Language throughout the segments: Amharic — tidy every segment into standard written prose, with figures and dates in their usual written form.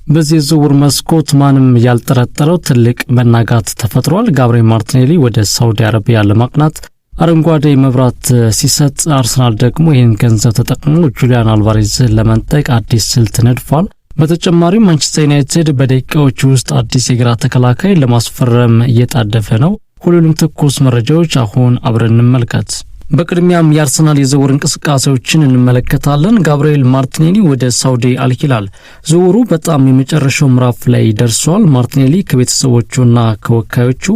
በዚህ ዝውውር መስኮት ማንም ያልጠረጠረው ትልቅ መናጋት ተፈጥሯል። ጋብሪኤል ማርቲኔሊ ወደ ሳውዲ አረቢያ ለማቅናት አረንጓዴ መብራት ሲሰጥ፣ አርሰናል ደግሞ ይህን ገንዘብ ተጠቅሞ ጁሊያን አልቫሬዝን ለመንጠቅ አዲስ ስልት ነድፏል። በተጨማሪም ማንቸስተር ዩናይትድ በደቂቃዎች ውስጥ አዲስ የግራ ተከላካይ ለማስፈረም እየጣደፈ ነው። ሁሉንም ትኩስ መረጃዎች አሁን አብረን እንመልከት። በቅድሚያም የአርሰናል የዝውውር እንቅስቃሴዎችን እንመለከታለን። ጋብሪኤል ማርቲኔሊ ወደ ሳውዲ አልሂላል ዝውውሩ በጣም የመጨረሻው ምዕራፍ ላይ ደርሷል። ማርቲኔሊ ከቤተሰቦቹና ከወካዮቹ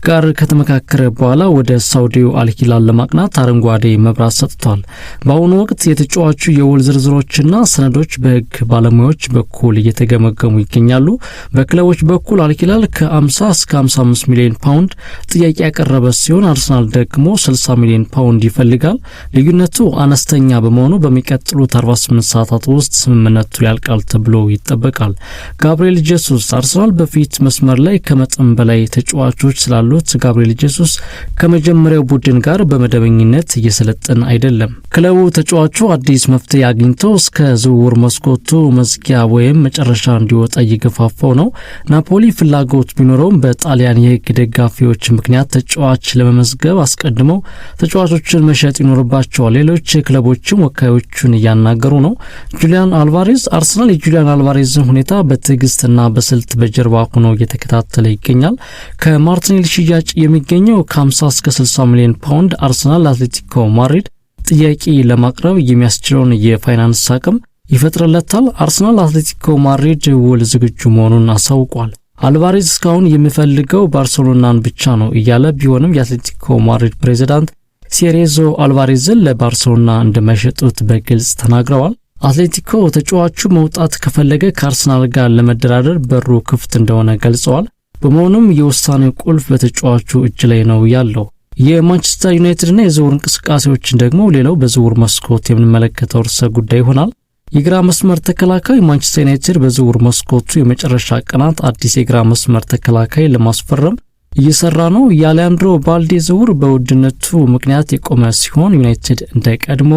ጋር ከተመካከረ በኋላ ወደ ሳውዲው አልሂላል ለማቅናት አረንጓዴ መብራት ሰጥቷል። በአሁኑ ወቅት የተጫዋቹ የውል ዝርዝሮችና ሰነዶች በሕግ ባለሙያዎች በኩል እየተገመገሙ ይገኛሉ። በክለቦች በኩል አልሂላል ከ50 እስከ 55 ሚሊዮን ፓውንድ ጥያቄ ያቀረበ ሲሆን አርሰናል ደግሞ 60 ሚሊዮን ፓውንድ ይፈልጋል። ልዩነቱ አነስተኛ በመሆኑ በሚቀጥሉት 48 ሰዓታት ውስጥ ስምምነቱ ያልቃል ተብሎ ይጠበቃል። ጋብሪኤል ጄሱስ አርሰናል በፊት መስመር ላይ ከመጠን በላይ ተጫዋቾች ስላሉ ጋብሪኤል ጄሱስ ከመጀመሪያው ቡድን ጋር በመደበኝነት እየሰለጠነ አይደለም። ክለቡ ተጫዋቹ አዲስ መፍትሄ አግኝቶ እስከ ዝውውር መስኮቱ መዝጊያ ወይም መጨረሻ እንዲወጣ እየገፋፋው ነው። ናፖሊ ፍላጎት ቢኖረውም በጣሊያን የሕግ ደጋፊዎች ምክንያት ተጫዋች ለመመዝገብ አስቀድመው ተጫዋቾችን መሸጥ ይኖርባቸዋል። ሌሎች ክለቦችም ወካዮቹን እያናገሩ ነው። ጁሊያን አልቫሬዝ አርሰናል የጁሊያን አልቫሬዝን ሁኔታ በትዕግስትና በስልት በጀርባ ሆኖ እየተከታተለ ይገኛል። ከማርቲኔሊ ሽያጭ የሚገኘው ከ50 እስከ 60 ሚሊዮን ፓውንድ አርሰናል አትሌቲኮ ማድሪድ ጥያቄ ለማቅረብ የሚያስችለውን የፋይናንስ አቅም ይፈጥርለታል። አርሰናል አትሌቲኮ ማድሪድ ውል ዝግጁ መሆኑን አሳውቋል። አልቫሬዝ እስካሁን የሚፈልገው ባርሴሎናን ብቻ ነው እያለ ቢሆንም የአትሌቲኮ ማድሪድ ፕሬዝዳንት ሴሬዞ አልቫሬዝን ለባርሴሎና እንደማይሸጡት በግልጽ ተናግረዋል። አትሌቲኮ ተጫዋቹ መውጣት ከፈለገ ከአርሰናል ጋር ለመደራደር በሩ ክፍት እንደሆነ ገልጸዋል። በመሆኑም የውሳኔው ቁልፍ በተጫዋቹ እጅ ላይ ነው ያለው። የማንቸስተር ዩናይትድና የዝውውር እንቅስቃሴዎችን ደግሞ ሌላው በዝውውር መስኮት የምንመለከተው ርዕሰ ጉዳይ ይሆናል። የግራ መስመር ተከላካይ ማንቸስተር ዩናይትድ በዝውውር መስኮቱ የመጨረሻ ቀናት አዲስ የግራ መስመር ተከላካይ ለማስፈረም እየሰራ ነው። የአሌያንድሮ ባልዴ ዝውውር በውድነቱ ምክንያት የቆመ ሲሆን ዩናይትድ እንደ ቀድሞ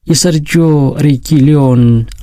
የሰርጂዮ ሬጊሊዮን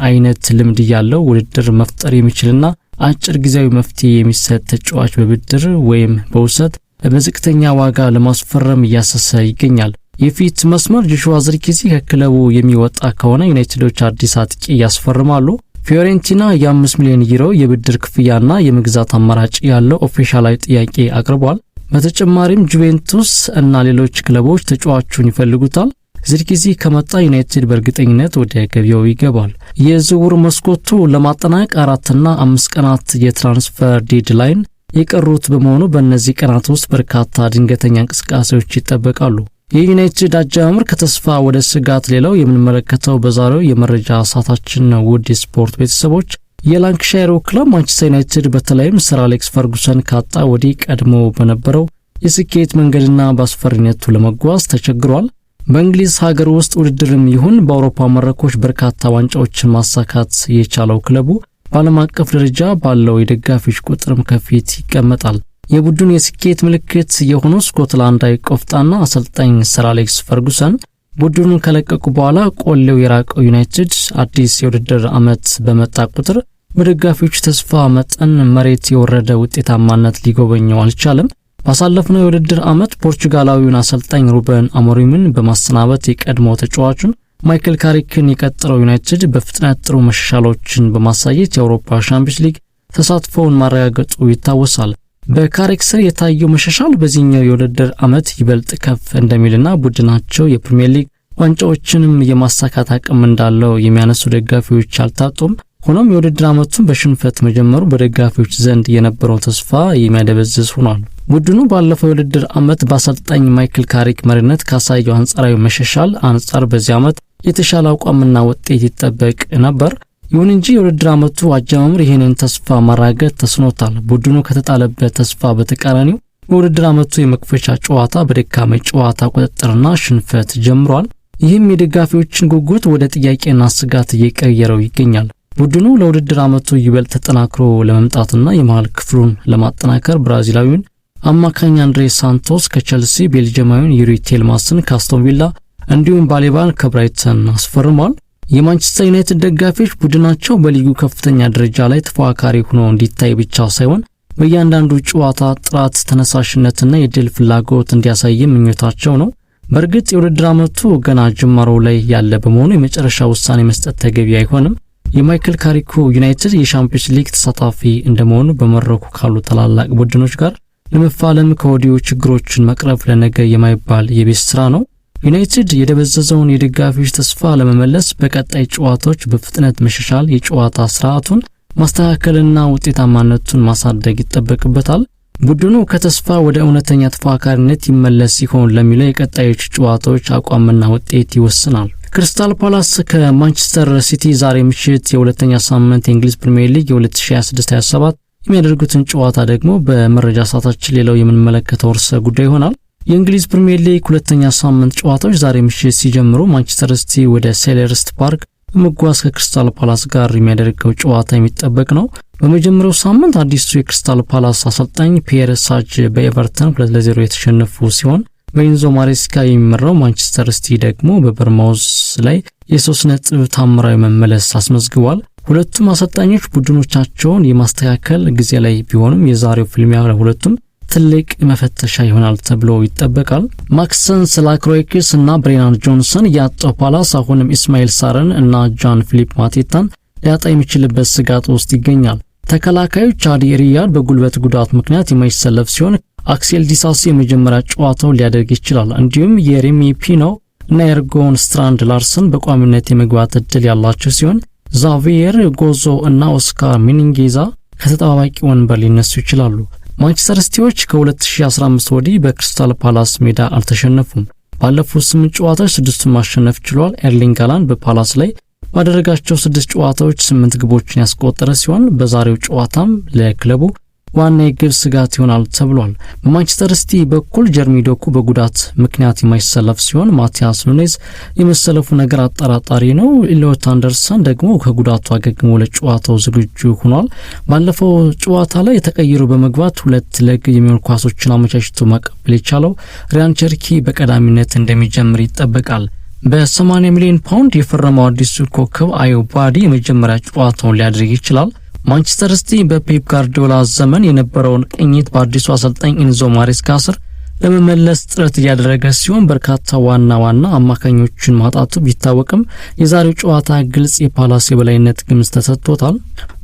አይነት ልምድ ያለው ውድድር መፍጠር የሚችልና አጭር ጊዜያዊ መፍትሄ የሚሰጥ ተጫዋች በብድር ወይም በውሰት በዝቅተኛ ዋጋ ለማስፈረም እያሰሰ ይገኛል። የፊት መስመር ጆሹዋ ዝርክዚ ከክለቡ የሚወጣ ከሆነ ዩናይትዶች አዲስ አጥቂ ያስፈርማሉ። ፊዮሬንቲና የ5 ሚሊዮን ዩሮ የብድር ክፍያና የመግዛት አማራጭ ያለው ኦፊሻላዊ ጥያቄ አቅርቧል። በተጨማሪም ጁቬንቱስ እና ሌሎች ክለቦች ተጫዋቹን ይፈልጉታል። ዝርክዚ ከመጣ ዩናይትድ በእርግጠኝነት ወደ ገበያው ይገባል። የዝውውር መስኮቱ ለማጠናቀቅ 4 እና 5 ቀናት የትራንስፈር ዴድላይን የቀሩት በመሆኑ በእነዚህ ቀናት ውስጥ በርካታ ድንገተኛ እንቅስቃሴዎች ይጠበቃሉ። የዩናይትድ አጀማመር ከተስፋ ወደ ስጋት ሌላው የምንመለከተው በዛሬው የመረጃ ሰዓታችን ነው። ውድ የስፖርት ቤተሰቦች የላንካሻየሩ ክለብ ማንቸስተር ዩናይትድ በተለይም ሰር አሌክስ ፈርጉሰን ካጣ ወዲህ ቀድሞ በነበረው የስኬት መንገድና በአስፈሪነቱ ለመጓዝ ተቸግሯል። በእንግሊዝ ሀገር ውስጥ ውድድርም ይሁን በአውሮፓ መድረኮች በርካታ ዋንጫዎችን ማሳካት የቻለው ክለቡ በዓለም አቀፍ ደረጃ ባለው የደጋፊዎች ቁጥርም ከፊት ይቀመጣል። የቡድኑ የስኬት ምልክት የሆነው ስኮትላንዳዊ ቆፍጣና አሰልጣኝ ሰር አሌክስ ፈርጉሰን ቡድኑን ከለቀቁ በኋላ ቆሌው የራቀው ዩናይትድ አዲስ የውድድር ዓመት በመጣ ቁጥር በደጋፊዎች ተስፋ መጠን መሬት የወረደ ውጤታማነት ሊጎበኘው አልቻለም። ባሳለፍነው የውድድር ዓመት ፖርቹጋላዊውን አሰልጣኝ ሩበን አሞሪምን በማሰናበት የቀድሞ ተጫዋቹን ማይክል ካሪክን የቀጠረው ዩናይትድ በፍጥነት ጥሩ መሻሻሎችን በማሳየት የአውሮፓ ሻምፒዮንስ ሊግ ተሳትፎውን ማረጋገጡ ይታወሳል። በካሪክ ስር የታየው መሻሻል በዚህኛው የውድድር ዓመት ይበልጥ ከፍ እንደሚልና ቡድናቸው የፕሪሚየር ሊግ ዋንጫዎችንም የማሳካት አቅም እንዳለው የሚያነሱ ደጋፊዎች አልታጡም። ሆኖም የውድድር ዓመቱን በሽንፈት መጀመሩ በደጋፊዎች ዘንድ የነበረው ተስፋ የሚያደበዝዝ ሆኗል። ቡድኑ ባለፈው የውድድር ዓመት በአሰልጣኝ ማይክል ካሪክ መሪነት ካሳየው አንጻራዊ መሻሻል አንጻር በዚህ ዓመት የተሻለ አቋምና ውጤት ይጠበቅ ነበር። ይሁን እንጂ የውድድር ዓመቱ አጀማመር ይህንን ተስፋ ማራገጥ ተስኖታል። ቡድኑ ከተጣለበት ተስፋ በተቃራኒው በውድድር ዓመቱ የመክፈቻ ጨዋታ በደካማ ጨዋታ ቁጥጥርና ሽንፈት ጀምሯል። ይህም የደጋፊዎችን ጉጉት ወደ ጥያቄና ስጋት እየቀየረው ይገኛል። ቡድኑ ለውድድር ዓመቱ ይበልጥ ተጠናክሮ ለመምጣትና የመሃል ክፍሉን ለማጠናከር ብራዚላዊውን አማካኝ አንድሬ ሳንቶስ ከቸልሲ፣ ቤልጂየማዊውን ዩሪ ቴልማስን ከአስቶን ቪላ እንዲሁም ባሌባን ከብራይተን አስፈርሟል። የማንቸስተር ዩናይትድ ደጋፊዎች ቡድናቸው በሊጉ ከፍተኛ ደረጃ ላይ ተፎካካሪ ሆኖ እንዲታይ ብቻ ሳይሆን በእያንዳንዱ ጨዋታ ጥራት፣ ተነሳሽነትና የድል ፍላጎት እንዲያሳይ ምኞታቸው ነው። በእርግጥ የውድድር ዓመቱ ገና ጅማሮ ላይ ያለ በመሆኑ የመጨረሻ ውሳኔ መስጠት ተገቢ አይሆንም። የማይክል ካሪኮ ዩናይትድ የሻምፒዮንስ ሊግ ተሳታፊ እንደመሆኑ በመድረኩ ካሉ ታላላቅ ቡድኖች ጋር ለመፋለም ከወዲሁ ችግሮችን መቅረፍ ለነገ የማይባል የቤት ስራ ነው። ዩናይትድ የደበዘዘውን የደጋፊዎች ተስፋ ለመመለስ በቀጣይ ጨዋታዎች በፍጥነት መሻሻል፣ የጨዋታ ስርዓቱን ማስተካከልና ውጤታማነቱን ማሳደግ ይጠበቅበታል። ቡድኑ ከተስፋ ወደ እውነተኛ ተፎካካሪነት ይመለስ ሲሆን ለሚለው የቀጣዮቹ ጨዋታዎች አቋምና ውጤት ይወስናል። ክሪስታል ፓላስ ከማንቸስተር ሲቲ ዛሬ ምሽት የሁለተኛ ሳምንት የእንግሊዝ ፕሪሚየር ሊግ የ2026-27 የሚያደርጉትን ጨዋታ ደግሞ በመረጃ ሰዓታችን ሌላው የምንመለከተው ርዕሰ ጉዳይ ይሆናል። የእንግሊዝ ፕሪሚየር ሊግ ሁለተኛ ሳምንት ጨዋታዎች ዛሬ ምሽት ሲጀምሩ ማንቸስተር ሲቲ ወደ ሴልኸርስት ፓርክ በመጓዝ ከክሪስታል ፓላስ ጋር የሚያደርገው ጨዋታ የሚጠበቅ ነው። በመጀመሪያው ሳምንት አዲሱ የክሪስታል ፓላስ አሰልጣኝ ፒየር ሳጅ በኤቨርተን 2-0 የተሸነፉ ሲሆን በኢንዞ ማሬስካ የሚመራው ማንቸስተር ሲቲ ደግሞ በበርማውዝ ላይ የ3 ነጥብ ታምራዊ መመለስ አስመዝግቧል። ሁለቱም አሰልጣኞች ቡድኖቻቸውን የማስተካከል ጊዜ ላይ ቢሆኑም የዛሬው ፍልሚያ ለሁለቱም ትልቅ መፈተሻ ይሆናል ተብሎ ይጠበቃል። ማክሰን ስላክሮይክስ እና ብሬናን ጆንሰን ያጣው ፓላስ አሁንም ኢስማኤል ሳርን እና ጃን ፊሊፕ ማቴታን ሊያጣ የሚችልበት ስጋት ውስጥ ይገኛል። ተከላካዩ ቻዲ ሪያድ በጉልበት ጉዳት ምክንያት የማይሰለፍ ሲሆን አክሴል ዲሳሲ የመጀመሪያ ጨዋታውን ሊያደርግ ይችላል። እንዲሁም የሬሚ ፒኖ እና ኤርጎን ስትራንድ ላርሰን በቋሚነት የመግባት እድል ያላቸው ሲሆን ዛቪየር ጎዞ እና ኦስካር ሚኒንጌዛ ከተጠባባቂ ወንበር ሊነሱ ይችላሉ። ማንቸስተር ሲቲዎች ከ2015 ወዲህ በክሪስታል ፓላስ ሜዳ አልተሸነፉም። ባለፉት 8 ጨዋታዎች 6ቱን ማሸነፍ ችሏል። ኤርሊንግ ሃላንድ በፓላስ ላይ ባደረጋቸው 6 ጨዋታዎች 8 ግቦችን ያስቆጠረ ሲሆን በዛሬው ጨዋታም ለክለቡ ዋና የግብ ስጋት ይሆናል ተብሏል። በማንቸስተር ሲቲ በኩል ጀርሚ ዶኩ በጉዳት ምክንያት የማይሰለፍ ሲሆን ማቲያስ ኑኔዝ የመሰለፉ ነገር አጠራጣሪ ነው። ኢሊዮት አንደርሰን ደግሞ ከጉዳቱ አገግሞ ለጨዋታው ዝግጁ ሆኗል። ባለፈው ጨዋታ ላይ ተቀይሮ በመግባት 2 ለግብ የሚሆኑ ኳሶችን አመቻችቶ ማቀበል የቻለው ሪያን ቸርኪ በቀዳሚነት እንደሚጀምር ይጠበቃል። በ80 ሚሊዮን ፓውንድ የፈረመው አዲሱ ኮከብ አዮ ባዲ የመጀመሪያ ጨዋታውን ሊያደርግ ይችላል። ማንቸስተር ሲቲ በፔፕ ጋርዲዮላ ዘመን የነበረውን ቅኝት በአዲሱ አሰልጣኝ ኢንዞ ማሬስካ ስር ለመመለስ ጥረት እያደረገ ሲሆን በርካታ ዋና አማካኞችን ማጣቱ ቢታወቅም የዛሬው ጨዋታ ግልጽ የፓላስ የበላይነት ግምት ተሰጥቶታል።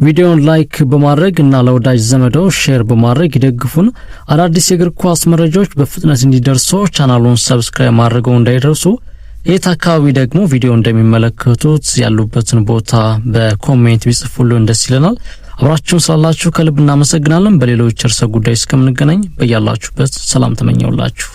ቪዲዮውን ላይክ በማድረግ እና ለወዳጅ ዘመዶ ሼር በማድረግ ይደግፉን። አዳዲስ የእግር ኳስ መረጃዎች በፍጥነት እንዲደርሱ ቻናሉን ሰብስክራይብ ማድረግው እንዳይደርሱ። የት አካባቢ ደግሞ ቪዲዮ እንደሚመለከቱት ያሉበትን ቦታ በኮሜንት ቢጽፉልን ደስ ይለናል። አብራችሁን ስላላችሁ ከልብ እናመሰግናለን። በሌሎች ርዕሰ ጉዳዮች እስከምንገናኝ በያላችሁበት ሰላም ተመኘውላችሁ።